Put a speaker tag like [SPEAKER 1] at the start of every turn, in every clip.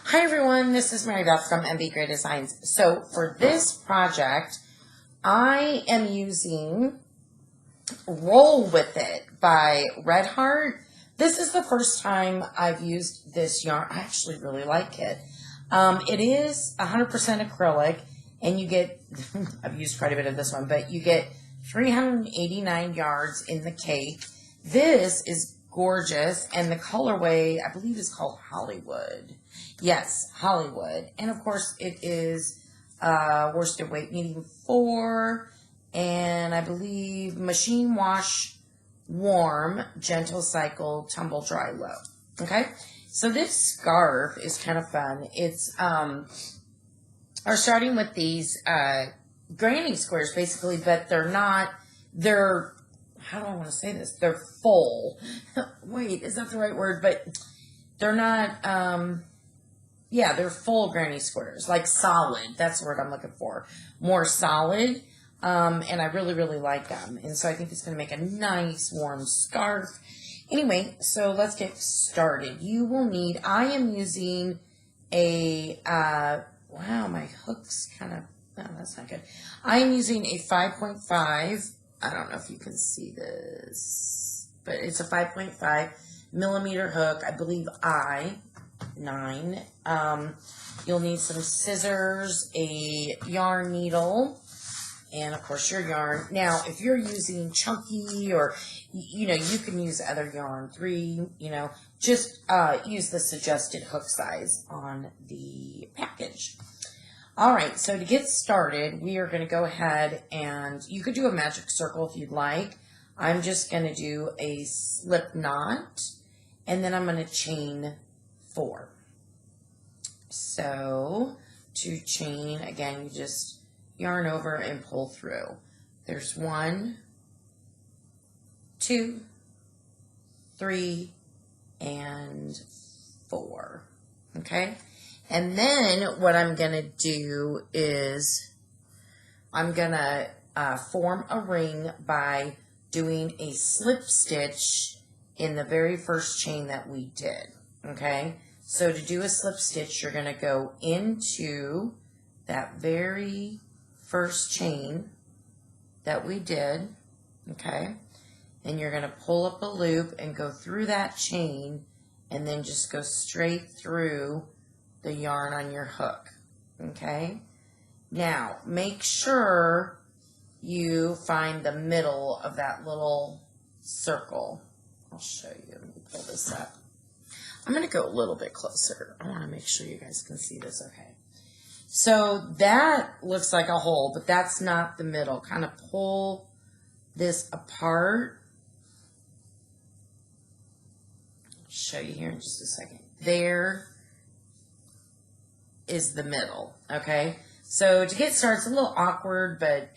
[SPEAKER 1] Hi everyone, this is Mary Beth from MBGrayDesigns. So for this project, I am using Roll With It by Red Heart. This is the first time I've used this yarn. I actually really like it. It is 100% acrylic, and you get, I've used quite a bit of this one, but you get 389 yards in the cake. This is gorgeous, and the colorway, I believe, is called Hollywood. Yes, Hollywood. And of course, it is worsted weight medium 4, and I believe machine wash warm, gentle cycle, tumble dry low. Okay, so this scarf is kind of fun. It's are starting with these granny squares basically, but they're how do I want to say this? They're full. Wait, is that the right word? But they're not, yeah, they're full granny squares, like solid. That's the word I'm looking for. More solid. And I really, really like them. And so I think it's going to make a nice warm scarf. Anyway, so let's get started. You will need, I am using a, wow, my hook's kind of, no, that's not good. I am using a 5.5. I don't know if you can see this, but it's a 5.5 millimeter hook. I believe I-9. You'll need some scissors, a yarn needle, and of course your yarn. Now, if you're using chunky or, you know, you can use other yarn, 3, you know, just use the suggested hook size on the package. All right, so to get started, we are going to go ahead and you could do a magic circle if you'd like. I'm just going to do a slip knot, and then I'm going to chain 4. So to chain, again, you just yarn over and pull through. There's 1, 2, 3, and 4. Okay? And then what I'm going to do is I'm going to form a ring by doing a slip stitch in the very first chain that we did. Okay? So to do a slip stitch, you're going to go into that very first chain that we did. Okay? And you're going to pull up a loop and go through that chain and then just go straight through the yarn on your hook. Okay? Now, make sure you find the middle of that little circle. I'll show you. Let me pull this up. I'm going to go a little bit closer. I want to make sure you guys can see this okay. So that looks like a hole, but that's not the middle. Kind of pull this apart. I'll show you here in just a second. There is the middle, okay? So to get started, it's a little awkward, but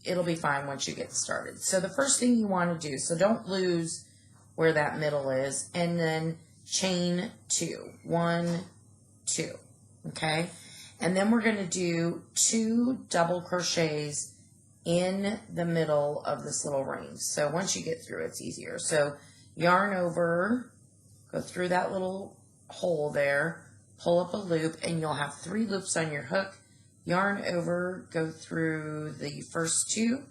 [SPEAKER 1] it'll be fine once you get started. So the first thing you want to do, so don't lose where that middle is, and then chain 2. 1, 2, okay? And then we're going to do 2 double crochets in the middle of this little ring. So once you get through, it's easier. So yarn over, go through that little hole there, pull up a loop, and you'll have 3 loops on your hook. Yarn over, go through the first 2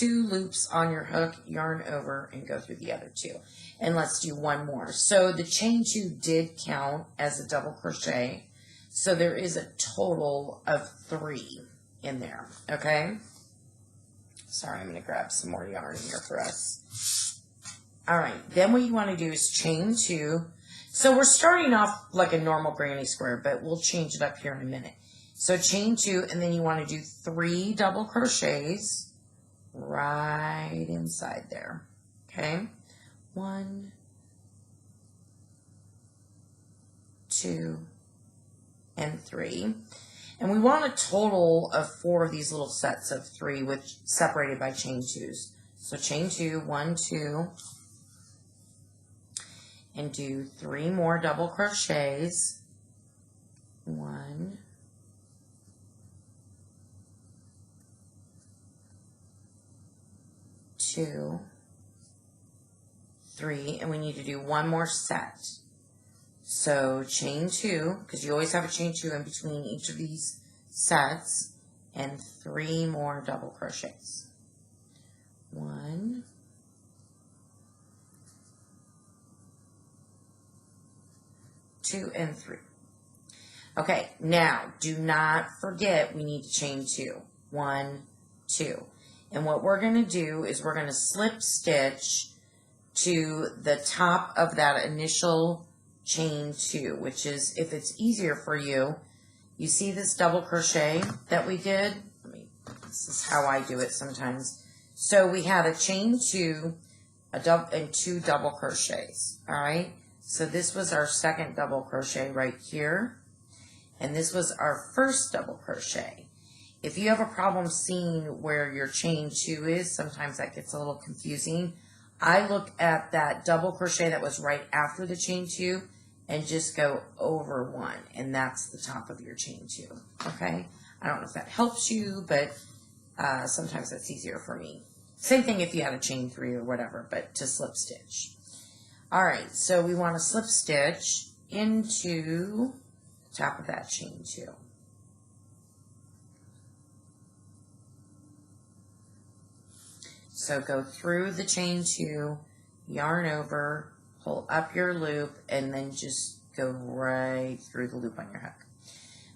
[SPEAKER 1] loops on your hook, yarn over, and go through the other 2. And let's do one more. So the chain 2 did count as a double crochet, so there is a total of 3 in there, okay? Sorry, I'm going to grab some more yarn here for us. All right, then what you want to do is chain 2. So we're starting off like a normal granny square, but we'll change it up here in a minute. So chain 2, and then you want to do 3 double crochets right inside there. Okay? 1, 2, and 3. And we want a total of 4 of these little sets of 3, which separated by chain 2s. So chain 2, 1, 2. And do 3 more double crochets. 1, 2, 3, and we need to do one more set. So chain 2, because you always have a chain 2 in between each of these sets, and 3 more double crochets. 1, 2, and 3. Okay, now do not forget we need to chain 2. 1, 2. And what we're going to do is we're going to slip stitch to the top of that initial chain 2, which is, if it's easier for you, you see this double crochet that we did? This is how I do it sometimes. So we had a chain 2, and 2 double crochets, all right? So this was our second double crochet right here, and this was our first double crochet. If you have a problem seeing where your chain 2 is, sometimes that gets a little confusing. I look at that double crochet that was right after the chain 2 and just go over 1, and that's the top of your chain 2, okay? I don't know if that helps you, but sometimes that's easier for me. Same thing if you had a chain 3 or whatever, but to slip stitch. All right, so we want to slip stitch into the top of that chain 2. So go through the chain 2, yarn over, pull up your loop, and then just go right through the loop on your hook.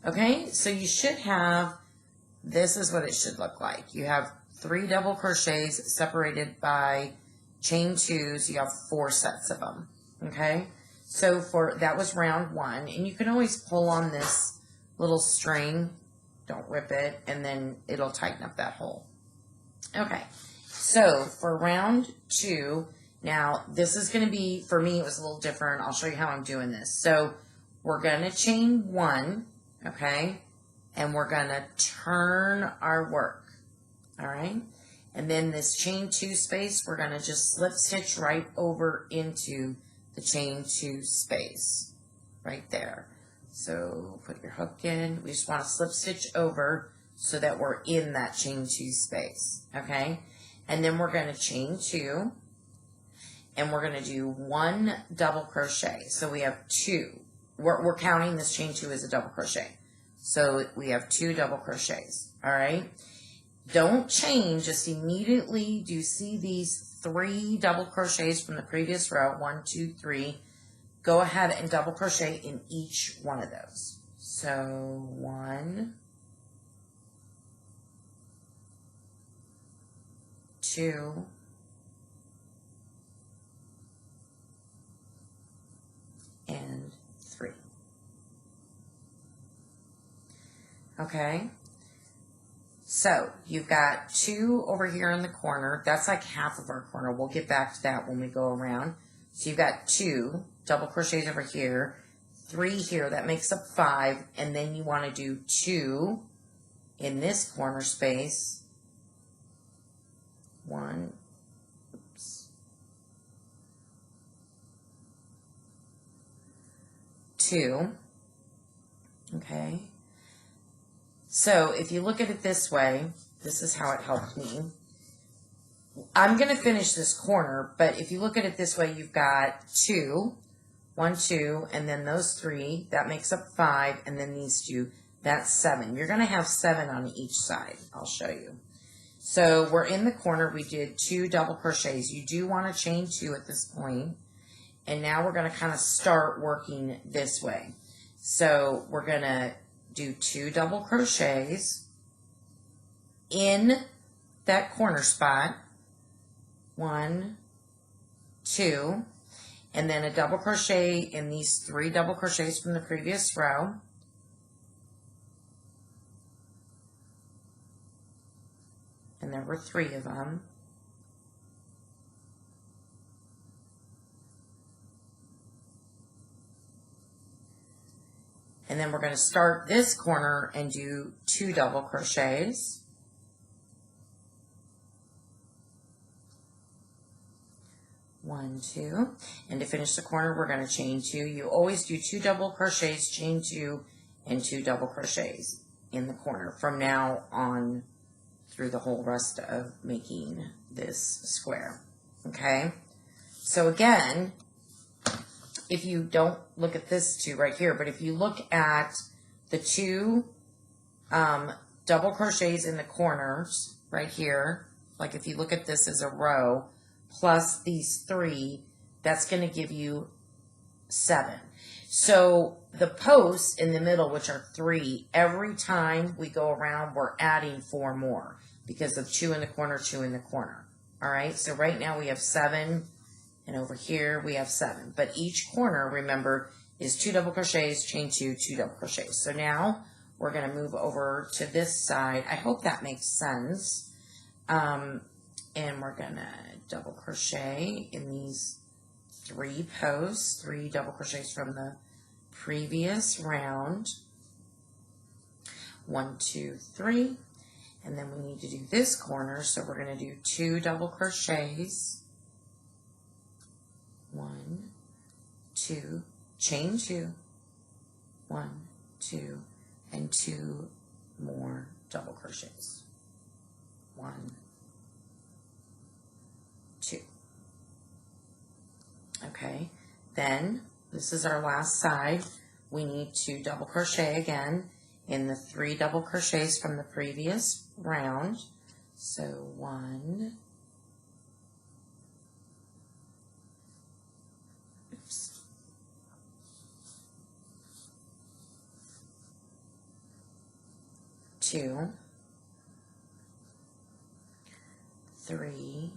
[SPEAKER 1] Okay, so you should have, this is what it should look like. You have 3 double crochets separated by chain 2s. You have 4 sets of them. Okay, so that was round 1, and you can always pull on this little string, don't rip it, and then it'll tighten up that hole. Okay, so for round 2, now this is going to be, for me it was a little different. I'll show you how I'm doing this. So we're going to chain 1, okay, and we're going to turn our work, all right? And then this chain 2 space, we're going to just slip stitch right over into the chain 2 space, right there. So put your hook in. We just want to slip stitch over so that we're in that chain 2 space, okay? And then we're going to chain 2, and we're going to do 1 double crochet. So we have 2. We're counting this chain 2 as a double crochet. So we have 2 double crochets, all right? Don't chain, just immediately, do you see these 3 double crochets from the previous row? 1, 2, 3. Go ahead and double crochet in each one of those. So 1, 2, and 3. Okay, so you've got 2 over here in the corner. That's like half of our corner. We'll get back to that when we go around. So you've got 2 double crochets over here, 3 here. That makes up 5, and then you want to do 2 in this corner space. 1, oops, 2, okay. So if you look at it this way, this is how it helped me. I'm going to finish this corner, but if you look at it this way, you've got 2, 1, 2, and then those 3, that makes up 5, and then these 2, that's 7. You're going to have 7 on each side. I'll show you. So we're in the corner. We did 2 double crochets. You do want to chain 2 at this point, and now we're going to kind of start working this way. So we're going to do 2 double crochets in that corner spot, 1, 2, and then a double crochet in these 3 double crochets from the previous row, and there were 3 of them. And then we're going to start this corner and do 2 double crochets. 1, 2. And to finish the corner, we're going to chain 2. You always do 2 double crochets, chain 2, and 2 double crochets in the corner from now on through the whole rest of making this square. Okay? So again, if you don't look at this two right here, but if you look at the two double crochets in the corners right here, like if you look at this as a row, plus these 3, that's going to give you 7. So the posts in the middle, which are 3, every time we go around, we're adding 4 more because of 2 in the corner, 2 in the corner. All right, so right now we have 7, and over here we have 7. But each corner, remember, is 2 double crochets, chain 2, 2 double crochets. So now we're going to move over to this side. I hope that makes sense. And we're going to double crochet in these 3 posts, 3 double crochets from the previous round. 1, 2, 3. And then we need to do this corner, so we're going to do 2 double crochets. 1, 2, chain 2. 1, 2, and 2 more double crochets. 1, 2. Okay, then this is our last side. We need to double crochet again in the 3 double crochets from the previous round. So 1, oops, 2, 3.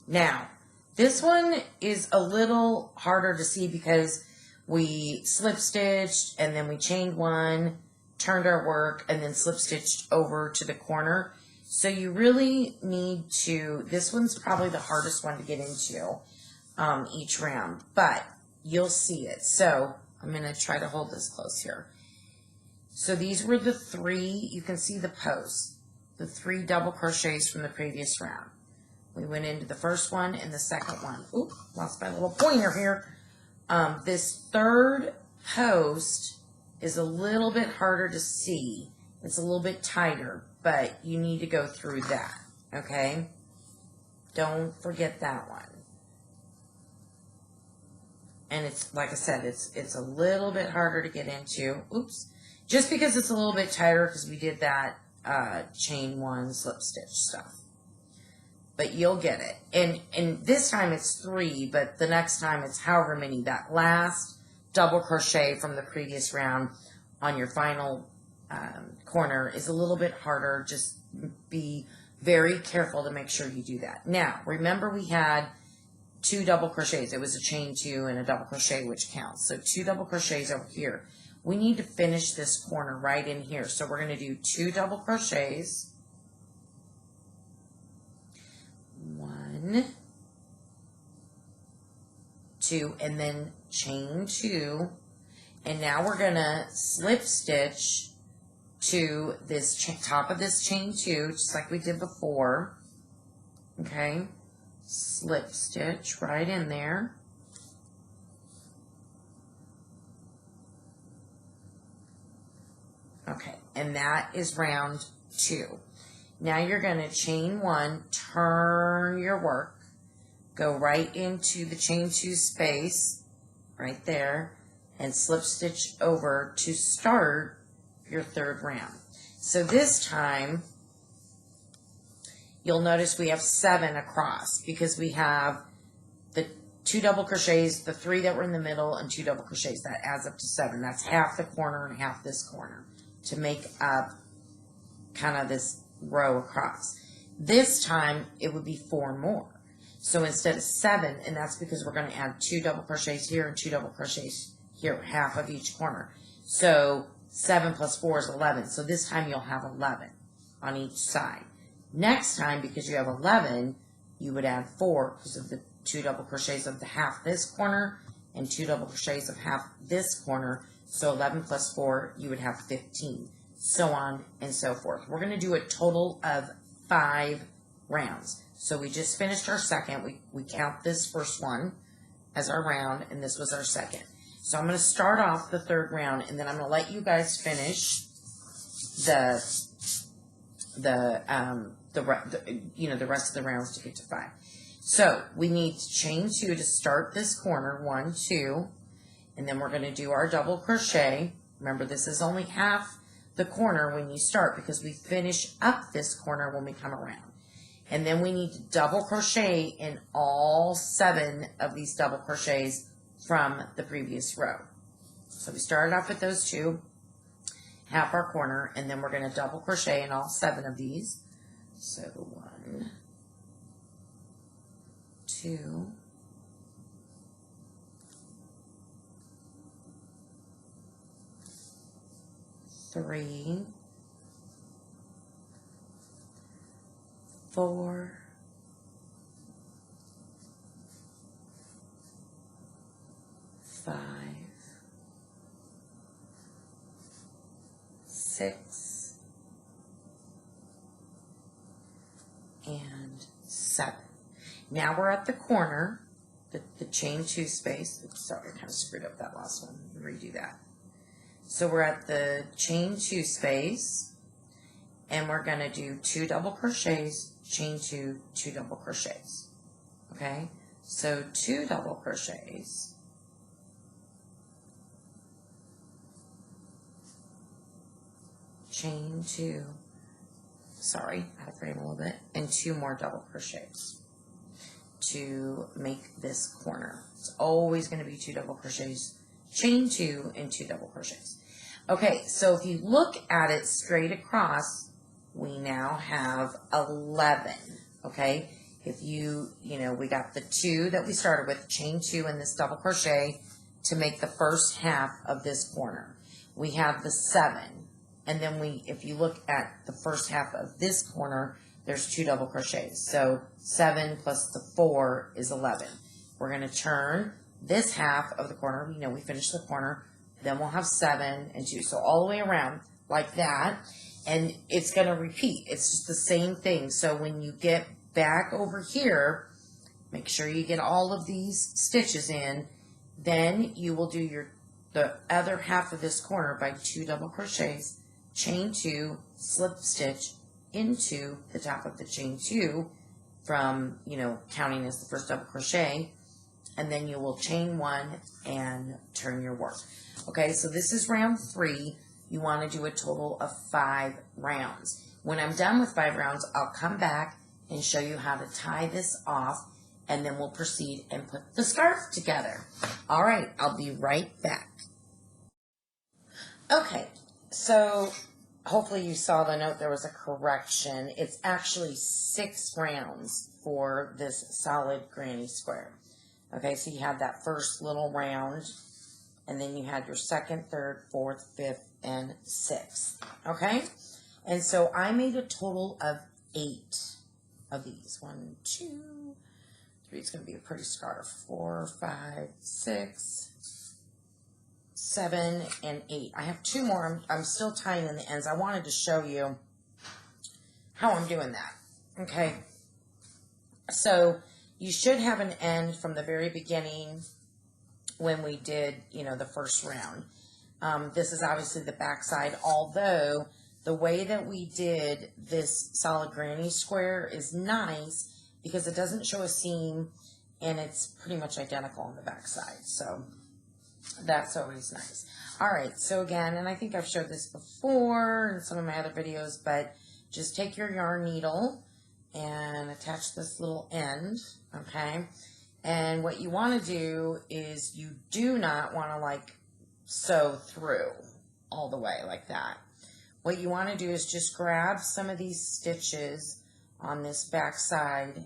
[SPEAKER 1] Now, this one is a little harder to see because we slip stitched and then we chained 1, turned our work, and then slip stitched over to the corner. So you really need to, this one's probably the hardest one to get into each round, but you'll see it. So I'm going to try to hold this close here. So these were the 3, you can see the posts, the 3 double crochets from the previous round. We went into the first one and the second one. Oop, lost my little pointer here. This third post is a little bit harder to see. It's a little bit tighter, but you need to go through that, okay? Don't forget that one. And it's, like I said, it's a little bit harder to get into. Oops. Just because it's a little bit tighter because we did that chain 1 slip stitch stuff. But you'll get it. And this time it's 3, but the next time it's however many. That last double crochet from the previous round on your final corner is a little bit harder. Just be very careful to make sure you do that. Now, remember we had 2 double crochets. It was a chain 2 and a double crochet, which counts. So 2 double crochets over here. We need to finish this corner right in here. So we're going to do 2 double crochets. 1, 2, and then chain 2, and now we're going to slip stitch to this top of this chain 2, just like we did before. Okay, slip stitch right in there. Okay, and that is round 2. Now you're going to chain 1, turn your work, go right into the chain 2 space, right there, and slip stitch over to start your 3rd round. So this time, you'll notice we have 7 across because we have the 2 double crochets, the 3 that were in the middle, and 2 double crochets. That adds up to 7. That's half the corner and half this corner to make up kind of this row across. This time it would be 4 more. So instead of 7, and that's because we're going to add 2 double crochets here and 2 double crochets here, half of each corner. So 7 plus 4 is 11. So this time you'll have 11 on each side. Next time, because you have 11, you would add 4 because of the 2 double crochets of the half this corner and 2 double crochets of half this corner. So 11 plus 4, you would have 15. So on and so forth. We're going to do a total of 5 rounds. So we just finished our second. We count this first one as our round, and this was our second. So I'm going to start off the 3rd round, and then I'm going to let you guys finish the rest of the rounds to get to 5. So we need to chain 2 to start this corner, 1, 2, and then we're going to do our double crochet. Remember, this is only half the corner when you start because we finish up this corner when we come around. And then we need to double crochet in all 7 of these double crochets from the previous row. So we started off with those 2, half our corner, and then we're going to double crochet in all 7 of these. So 1, 2, 3, 4, 5, 6, and 7. Now we're at the corner, the chain 2 space. Oops, sorry, I kind of screwed up that last one. Redo that. So we're at the chain 2 space, and we're going to do 2 double crochets, chain 2, 2 double crochets. Okay, so 2 double crochets, chain 2, sorry, out of frame a little bit, and 2 more double crochets to make this corner. It's always going to be 2 double crochets, chain 2, and 2 double crochets. Okay, so if you look at it straight across, we now have 11, okay? If you know, we got the 2 that we started with, chain 2 and this double crochet to make the first half of this corner. We have the 7, and then if you look at the first half of this corner, there's 2 double crochets. So 7 plus the 4 is 11. We're going to turn this half of the corner. You know, we finished the corner. Then we'll have 7 and 2. So all the way around like that. And it's going to repeat. It's just the same thing. So when you get back over here, make sure you get all of these stitches in. Then you will do the other half of this corner by 2 double crochets, chain 2, slip stitch into the top of the chain 2 from, you know, counting as the first double crochet. And then you will chain 1 and turn your work. Okay, so this is round 3. You want to do a total of 5 rounds. When I'm done with 5 rounds, I'll come back and show you how to tie this off, and then we'll proceed and put the scarf together. All right, I'll be right back. Okay, so hopefully you saw the note. There was a correction. It's actually 6 rounds for this solid granny square. Okay, so you had that first little round, and then you had your 2nd, 3rd, 4th, 5th, and 6th. Okay, and so I made a total of 8 of these. 1, 2, 3. It's going to be a pretty scarf. 4, 5, 6, 7, and 8. I have 2 more. I'm still tying in the ends. I wanted to show you how I'm doing that. Okay, so you should have an end from the very beginning when we did, you know, the first round. This is obviously the back side, although the way that we did this solid granny square is nice because it doesn't show a seam and it's pretty much identical on the back side. So that's always nice. All right, so again, and I think I've showed this before in some of my other videos, but just take your yarn needle and attach this little end, okay? And what you want to do is you do not want to like sew through all the way like that. What you want to do is just grab some of these stitches on this back side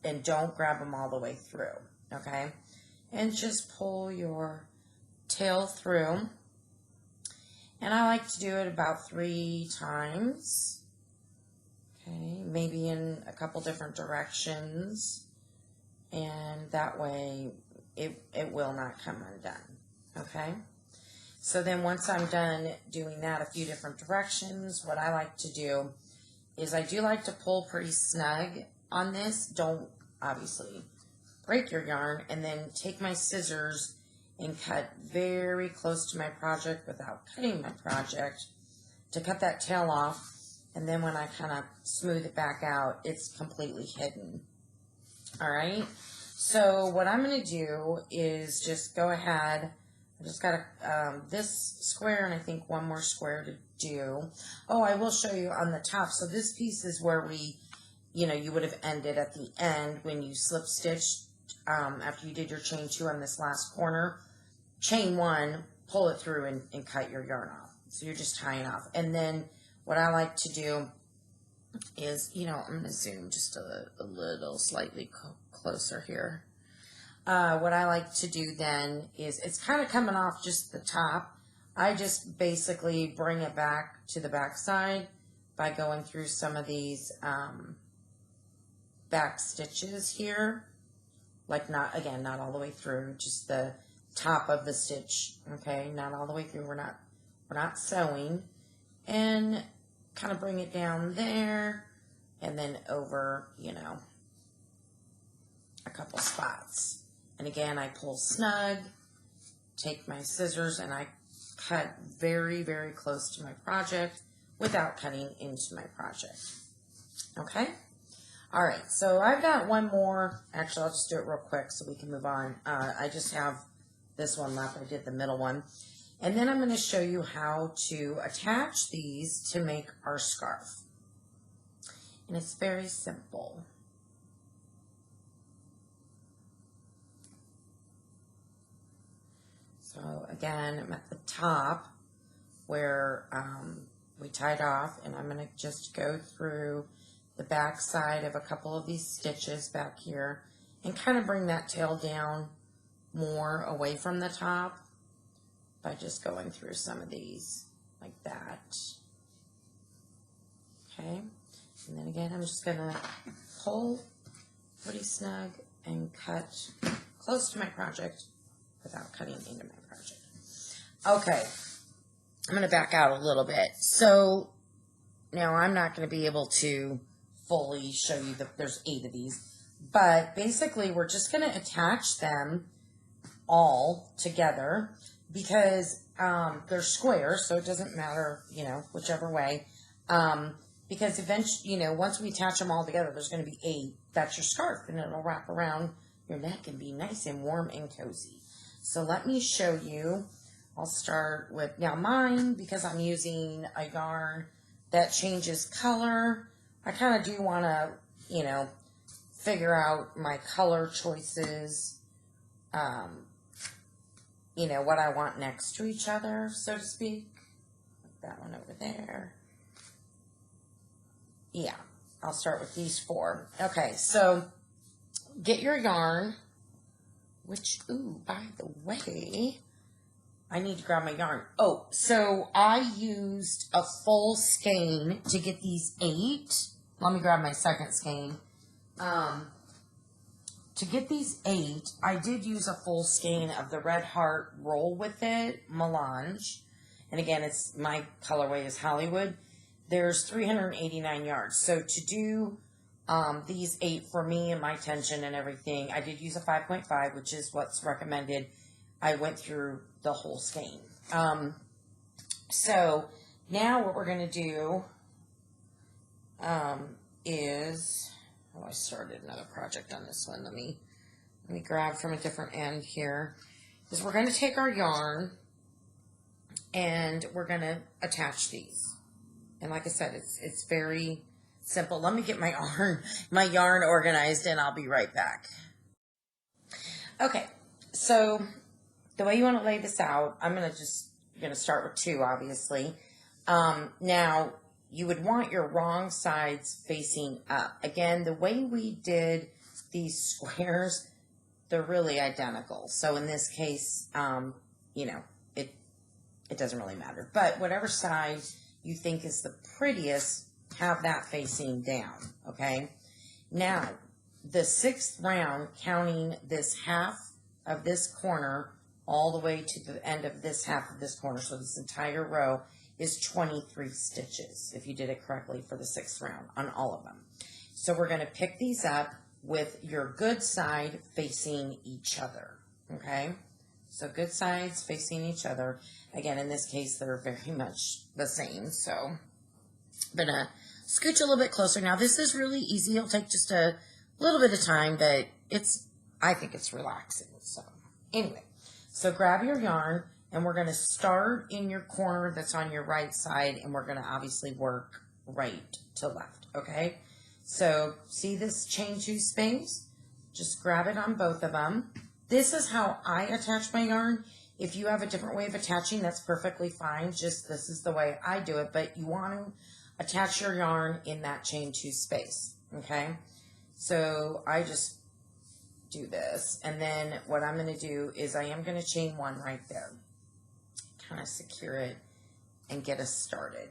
[SPEAKER 1] and don't grab them all the way through, okay? And just pull your tail through. And I like to do it about 3 times. Okay, maybe in a couple different directions. And that way it will not come undone. Okay? So then once I'm done doing that a few different directions, what I like to do is I do like to pull pretty snug on this. Don't obviously break your yarn, and then take my scissors and cut very close to my project without cutting my project to cut that tail off. And then when I kind of smooth it back out, it's completely hidden. All right. So what I'm going to do is just go ahead. I just got this square and I think one more square to do. Oh, I will show you on the top. So this piece is where we, you know, you would have ended at the end when you slip stitched after you did your chain 2 on this last corner. Chain 1, pull it through and cut your yarn off. So you're just tying off. And then what I like to do is, you know, I'm going to zoom just a little slightly closer here. What I like to do then is, it's kind of coming off just the top. I just basically bring it back to the back side by going through some of these back stitches here. Like not all the way through, just the top of the stitch, okay? Not all the way through, we're not sewing. And kind of bring it down there and then over, you know, a couple spots. And again, I pull snug, take my scissors, and I cut very, very close to my project without cutting into my project. Okay? All right, so I've got one more. Actually, I'll just do it real quick so we can move on. I just have this one left. I did the middle one. And then I'm going to show you how to attach these to make our scarf. And it's very simple. So again, I'm at the top where we tied off, and I'm going to just go through the back side of a couple of these stitches back here and kind of bring that tail down more away from the top by just going through some of these like that. Okay, and then again, I'm just going to pull pretty snug and cut close to my project without cutting into my project. Okay, I'm going to back out a little bit. So now I'm not going to be able to fully show you that there's 8 of these, but basically we're just going to attach them all together because they're square, so it doesn't matter, you know, whichever way. Because eventually, you know, once we attach them all together, there's going to be 8. That's your scarf, and it'll wrap around your neck and be nice and warm and cozy. So let me show you. I'll start with, now mine, because I'm using a yarn that changes color, I kind of do want to, you know, figure out my color choices, you know, what I want next to each other, so to speak. Like that one over there. Yeah, I'll start with these 4. Okay, so get your yarn. Which, ooh, by the way, I need to grab my yarn. Oh, so I used a full skein to get these 8. Let me grab my second skein. To get these 8, I did use a full skein of the Red Heart Roll With It Melange. And again, it's my colorway is Hollywood. There's 389 yards. So to do these 8 for me and my tension and everything, I did use a 5.5, which is what's recommended. I went through the whole skein. So now what we're going to do is, oh, I started another project on this one. Let me grab from a different end here. Is we're going to take our yarn and we're going to attach these. And like I said, it's very simple. Let me get my yarn organized and I'll be right back. Okay, so the way you want to lay this out, you're going to start with 2, obviously. Now, you would want your wrong sides facing up. Again, the way we did these squares, they're really identical. So in this case, you know, it doesn't really matter. But whatever side you think is the prettiest, have that facing down, okay? Now, the 6th round, counting this half of this corner all the way to the end of this half of this corner, so this entire row, is 23 stitches, if you did it correctly for the 6th round on all of them. So we're going to pick these up with your good side facing each other, okay? So good sides facing each other. Again, in this case, they're very much the same. So I'm going to scooch a little bit closer. Now, this is really easy. It'll take just a little bit of time, but I think it's relaxing. So anyway, So grab your yarn, and we're going to start in your corner that's on your right side, and we're going to obviously work right to left, okay? So see this chain 2 space? Just grab it on both of them. This is how I attach my yarn. If you have a different way of attaching, that's perfectly fine. Just this is the way I do it, but you want to attach your yarn in that chain 2 space, okay? So I just do this, and then what I'm going to do is I am going to chain 1 right there. Kind of secure it and get us started,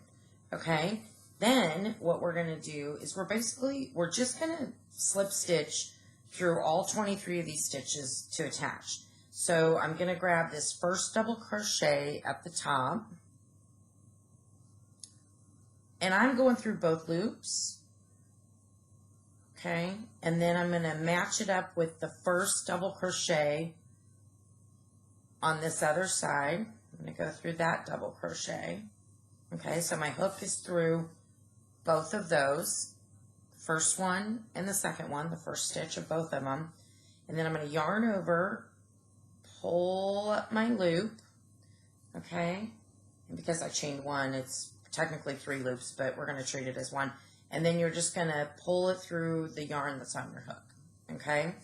[SPEAKER 1] okay? Then what we're going to do is we're just going to slip stitch through all 23 of these stitches to attach. So I'm going to grab this first double crochet at the top, and I'm going through both loops, okay? And then I'm going to match it up with the first double crochet on this other side. I'm going to go through that double crochet, okay? So my hook is through both of those, first one and the second one, the first stitch of both of them. And then I'm going to yarn over, pull up my loop, okay? And because I chained 1, it's technically 3 loops, but we're going to treat it as 1. And then you're just going to pull it through the yarn that's on your hook, okay?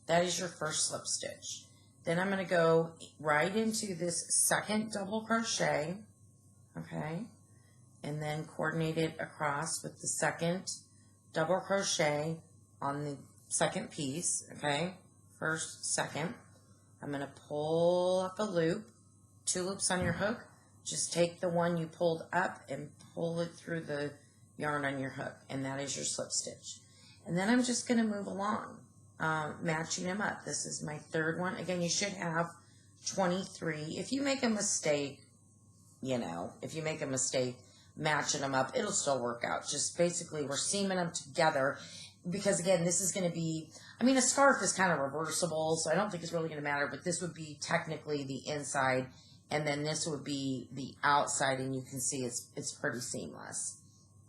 [SPEAKER 1] That is your first slip stitch. Then I'm going to go right into this second double crochet, okay? And then coordinate it across with the second double crochet on the second piece, okay? First, second. I'm going to pull up a loop, 2 loops on your hook. Just take the one you pulled up and pull it through the yarn on your hook, and that is your slip stitch. And then I'm just going to move along, matching them up. This is my third one. Again, you should have 23. If you make a mistake, if you make a mistake matching them up, it'll still work out. Just basically we're seaming them together, because again, this is going to be, a scarf is kind of reversible, so I don't think it's really going to matter, but this would be technically the inside, and then this would be the outside, and you can see it's pretty seamless,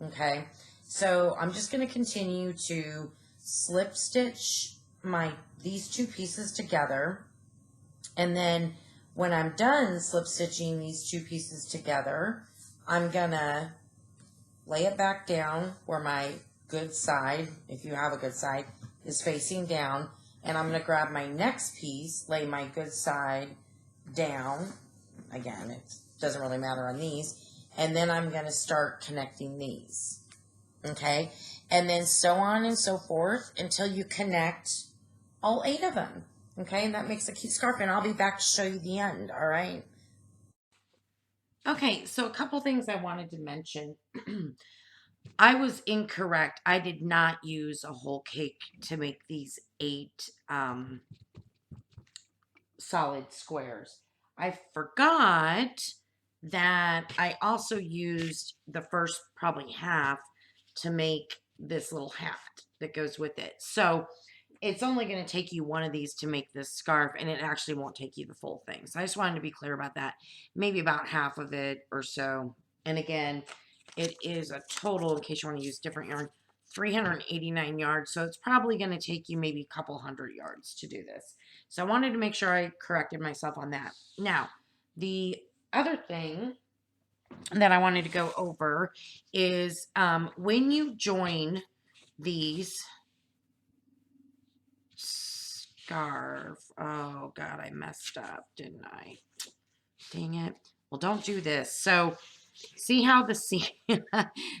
[SPEAKER 1] okay? So I'm just going to continue to slip stitch these 2 pieces together, and then when I'm done slip stitching these 2 pieces together, I'm going to lay it back down where my good side, if you have a good side, is facing down, and I'm going to grab my next piece, lay my good side down. Again, it doesn't really matter on these, and then I'm going to start connecting these, okay? And then so on and so forth until you connect all 8 of them, okay? And that makes a cute scarf, and I'll be back to show you the end, all right? Okay, so a couple things I wanted to mention. I was incorrect. I did not use a whole cake to make these 8 solid squares. I forgot that I also used the first probably half to make this little hat that goes with it. So it's only going to take you one of these to make this scarf, and it actually won't take you the full thing. So I just wanted to be clear about that. Maybe about half of it or so. And again, it is a total, in case you want to use different yarn, 389 yards. So it's probably going to take you maybe a couple hundred yards to do this. So I wanted to make sure I corrected myself on that. Now, the other thing that I wanted to go over is when you join these scarf. Oh God, I messed up, didn't I? Dang it. Well, don't do this. So see how the seam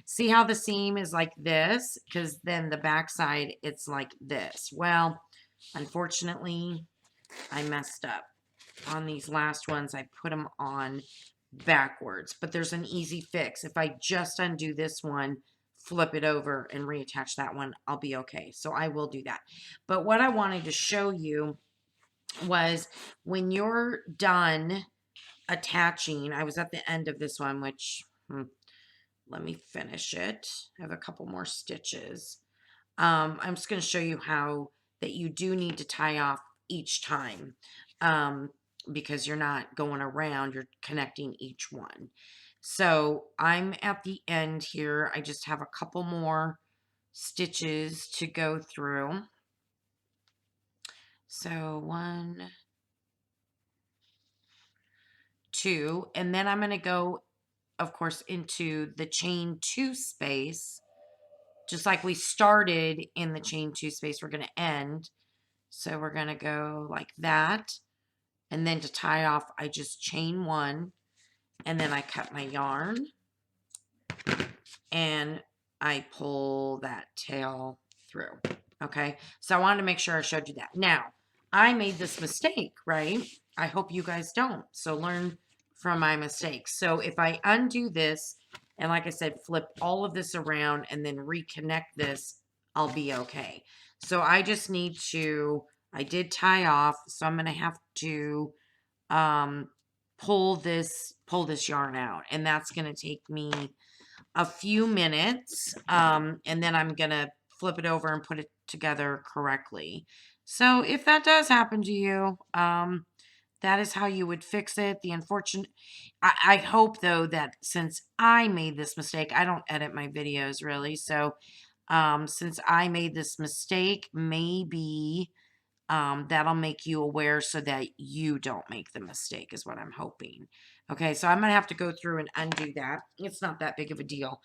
[SPEAKER 1] see how the seam is like this, because then the back side it's like this. Well, unfortunately, I messed up on these last ones. I put them on backwards, but there's an easy fix. If I just undo this one, flip it over and reattach that one, I'll be okay. So I will do that. But what I wanted to show you was when you're done attaching, I was at the end of this one, which let me finish it. I have a couple more stitches. I'm just going to show you how that you do need to tie off each time, because you're not going around, you're connecting each one. So I'm at the end here. I just have a couple more stitches to go through. So 1, 2, and then I'm going to go, of course, into the chain 2 space. Just like we started in the chain 2 space, we're going to end. So we're going to go like that. And then to tie off, I just chain 1, and then I cut my yarn, and I pull that tail through. Okay, so I wanted to make sure I showed you that. Now, I made this mistake, right? I hope you guys don't. So learn from my mistakes. So if I undo this, and like I said, flip all of this around and then reconnect this, I'll be okay. So I just need to, I did tie off, so I'm going to have to pull this yarn out, and that's going to take me a few minutes, and then I'm gonna flip it over and put it together correctly. So if that does happen to you, that is how you would fix it. The unfortunate, I hope though that since I made this mistake, I don't edit my videos really, so since I made this mistake, maybe that'll make you aware so that you don't make the mistake is what I'm hoping. Okay, so I'm going to have to go through and undo that. It's not that big of a deal.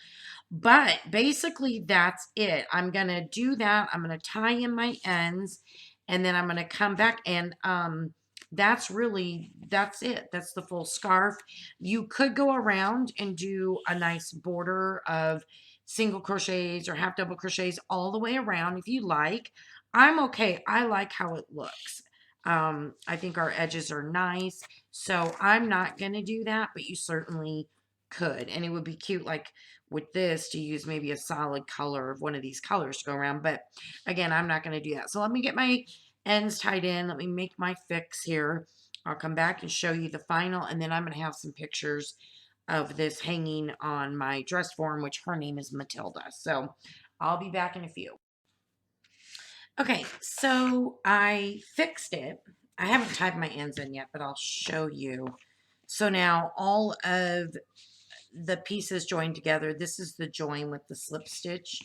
[SPEAKER 1] But basically, that's it. I'm going to do that. I'm going to tie in my ends, and then I'm going to come back, and that's it. That's the full scarf. You could go around and do a nice border of single crochets or half double crochets all the way around if you like. I'm okay. I like how it looks. I think our edges are nice, so I'm not going to do that, but you certainly could. And it would be cute, like with this, to use maybe a solid color of one of these colors to go around. But again, I'm not going to do that. So let me get my ends tied in. Let me make my fix here. I'll come back and show you the final, and then I'm going to have some pictures of this hanging on my dress form, which her name is Matilda. So I'll be back in a few. Okay, so I fixed it. I haven't tied my ends in yet, but I'll show you. So now all of the pieces joined together. This is the join with the slip stitch.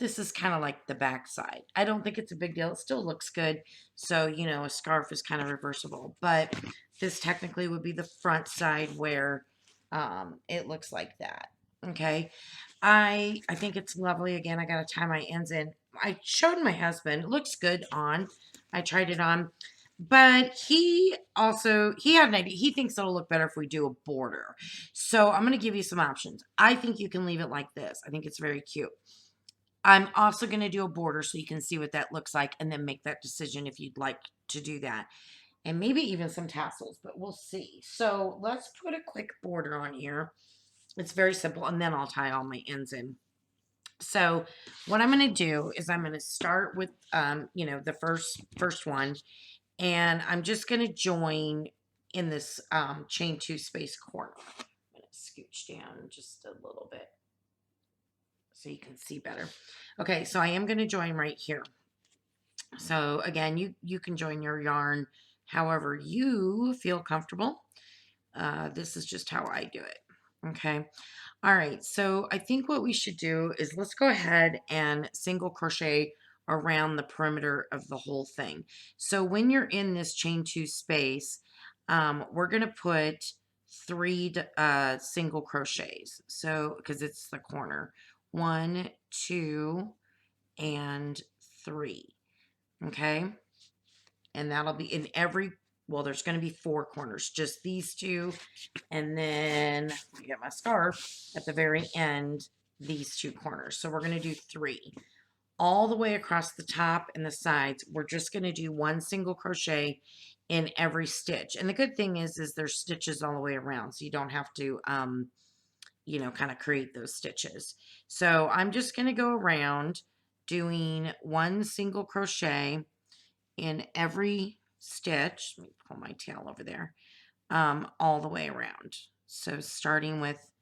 [SPEAKER 1] This is kind of like the back side. I don't think it's a big deal. It still looks good. So, you know, a scarf is kind of reversible. But this technically would be the front side where it looks like that. Okay. I think it's lovely. Again, I got to tie my ends in. I showed my husband. It looks good on. I tried it on. But he had an idea. He thinks it'll look better if we do a border. So I'm going to give you some options. I think you can leave it like this. I think it's very cute. I'm also going to do a border so you can see what that looks like and then make that decision if you'd like to do that. And maybe even some tassels, but we'll see. So let's put a quick border on here. It's very simple, and then I'll tie all my ends in. So what I'm going to do is I'm going to start with, you know, the first one, and I'm just going to join in this chain 2 space corner. I'm going to scooch down just a little bit so you can see better. Okay, so I am going to join right here. So again, you can join your yarn however you feel comfortable. This is just how I do it. Okay. All right. So I think what we should do is let's go ahead and single crochet around the perimeter of the whole thing. So when you're in this chain 2 space, we're going to put 3 single crochets. So because it's the corner, 1, 2, and 3. Okay. And that'll be in every, well, there's going to be 4 corners, just these 2. And then I get my scarf at the very end, these 2 corners. So we're going to do 3 all the way across the top and the sides. We're just going to do 1 single crochet in every stitch. And the good thing is there's stitches all the way around, so you don't have to, you know, kind of create those stitches. So I'm just going to go around doing 1 single crochet in every stitch. Let me pull my tail over there. All the way around. So starting with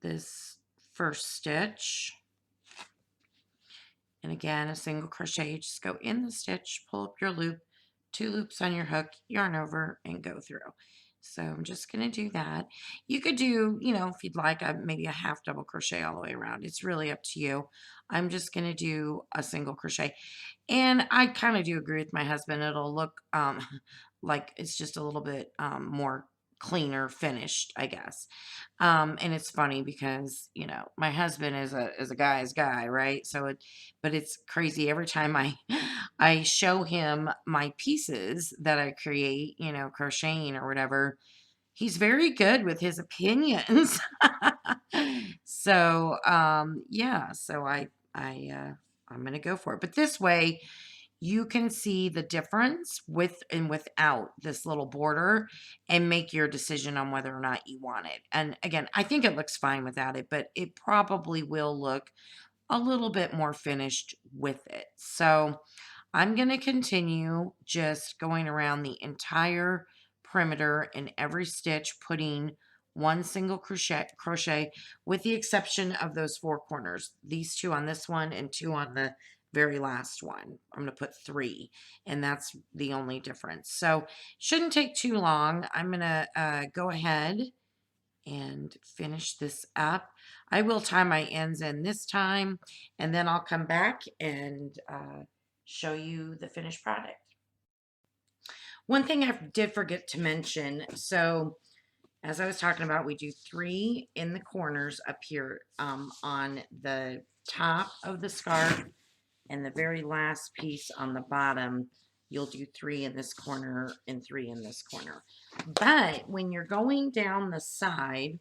[SPEAKER 1] this first stitch, and again a single crochet, you just go in the stitch, pull up your loop, 2 loops on your hook, yarn over, and go through. So I'm just going to do that. You could do, you know, if you'd like, maybe a half double crochet all the way around. It's really up to you. I'm just going to do a single crochet. And I kind of do agree with my husband. It'll look like it's just a little bit more cleaner finished, I guess. And it's funny because, you know, my husband is a guy's guy, right? But it's crazy every time I show him my pieces that I create, you know, crocheting or whatever. He's very good with his opinions. So, yeah, so I'm gonna go for it. But this way, you can see the difference with and without this little border and make your decision on whether or not you want it. And again, I think it looks fine without it, but it probably will look a little bit more finished with it. So I'm going to continue just going around the entire perimeter in every stitch, putting one single crochet with the exception of those four corners. These two on this one and two on the very last one. I'm going to put 3, and that's the only difference. So shouldn't take too long. I'm going to go ahead and finish this up. I will tie my ends in this time, and then I'll come back and show you the finished product. One thing I did forget to mention, so as I was talking about, we do 3 in the corners up here on the top of the scarf, and the very last piece on the bottom, you'll do 3 in this corner and 3 in this corner. But when you're going down the side,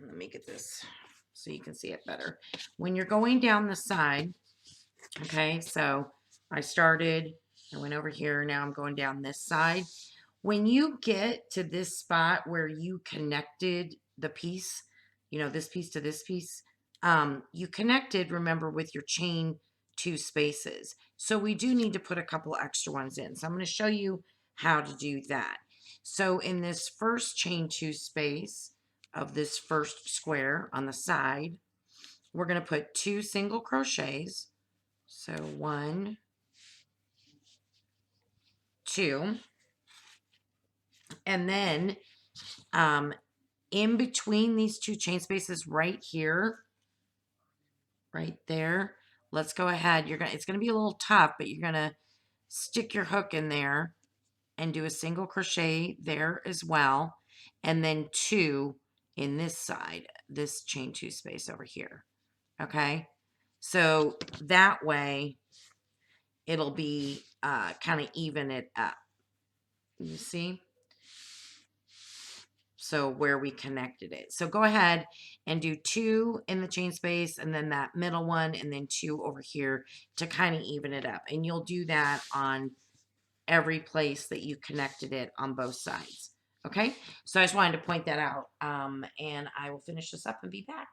[SPEAKER 1] let me get this so you can see it better. When you're going down the side, okay, so I went over here, now I'm going down this side. When you get to this spot where you connected the piece, you know, this piece to this piece, you connected, remember, with your chain 2 spaces. So we do need to put a couple extra ones in. So I'm going to show you how to do that. So in this first chain 2 space of this first square on the side, we're going to put 2 single crochets. So 1, 2, and then in between these 2 chain spaces right here, right there, let's go ahead. It's going to be a little tough, but you're going to stick your hook in there and do a single crochet there as well, and then 2 in this side, this chain 2 space over here. Okay, so that way it'll be kind of even it up. You see? So where we connected it. So go ahead and do 2 in the chain space and then that middle one and then 2 over here to kind of even it up. And you'll do that on every place that you connected it on both sides. Okay, so I just wanted to point that out, and I will finish this up and be back.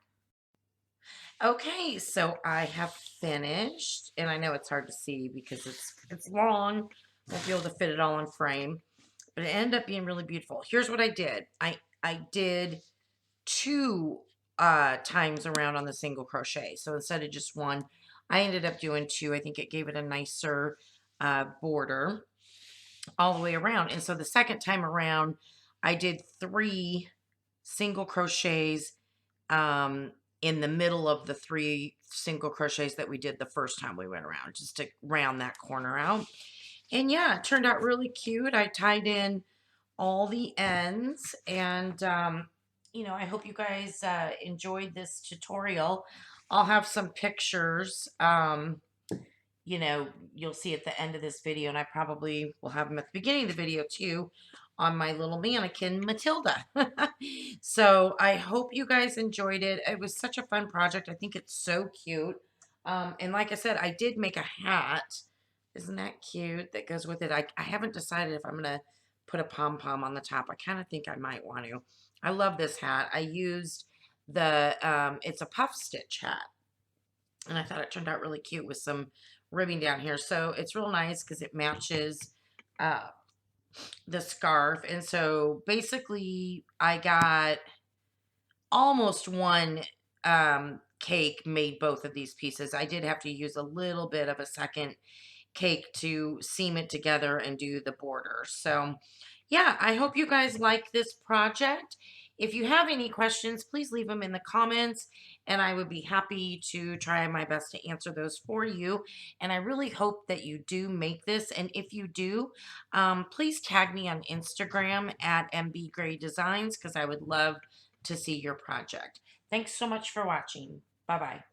[SPEAKER 1] Okay, so I have finished, and I know it's hard to see because it's long. I won't be able to fit it all in frame, but it ended up being really beautiful. Here's what I did. I did 2 times around on the single crochet. So instead of just 1, I ended up doing 2. I think it gave it a nicer border all the way around. And so the second time around, I did 3 single crochets in the middle of the 3 single crochets that we did the first time we went around, just to round that corner out. And yeah, it turned out really cute. I tied in all the ends, and you know, I hope you guys enjoyed this tutorial. I'll have some pictures, you know, you'll see at the end of this video, and I probably will have them at the beginning of the video too, on my little mannequin, Matilda. So I hope you guys enjoyed it. It was such a fun project. I think it's so cute. And like I said, I did make a hat. Isn't that cute? That goes with it. I haven't decided if I'm going to put a pom-pom on the top. I kind of think I might want to. I love this hat. I used the, it's a puff stitch hat. And I thought it turned out really cute with some ribbing down here. So it's real nice because it matches the scarf. And so basically I got almost 1 cake made both of these pieces. I did have to use a little bit of a second cake to seam it together and do the border. So yeah, I hope you guys like this project. If you have any questions, please leave them in the comments, and I would be happy to try my best to answer those for you. And I really hope that you do make this. And if you do, please tag me on Instagram at MBGrayDesigns because I would love to see your project. Thanks so much for watching. Bye bye.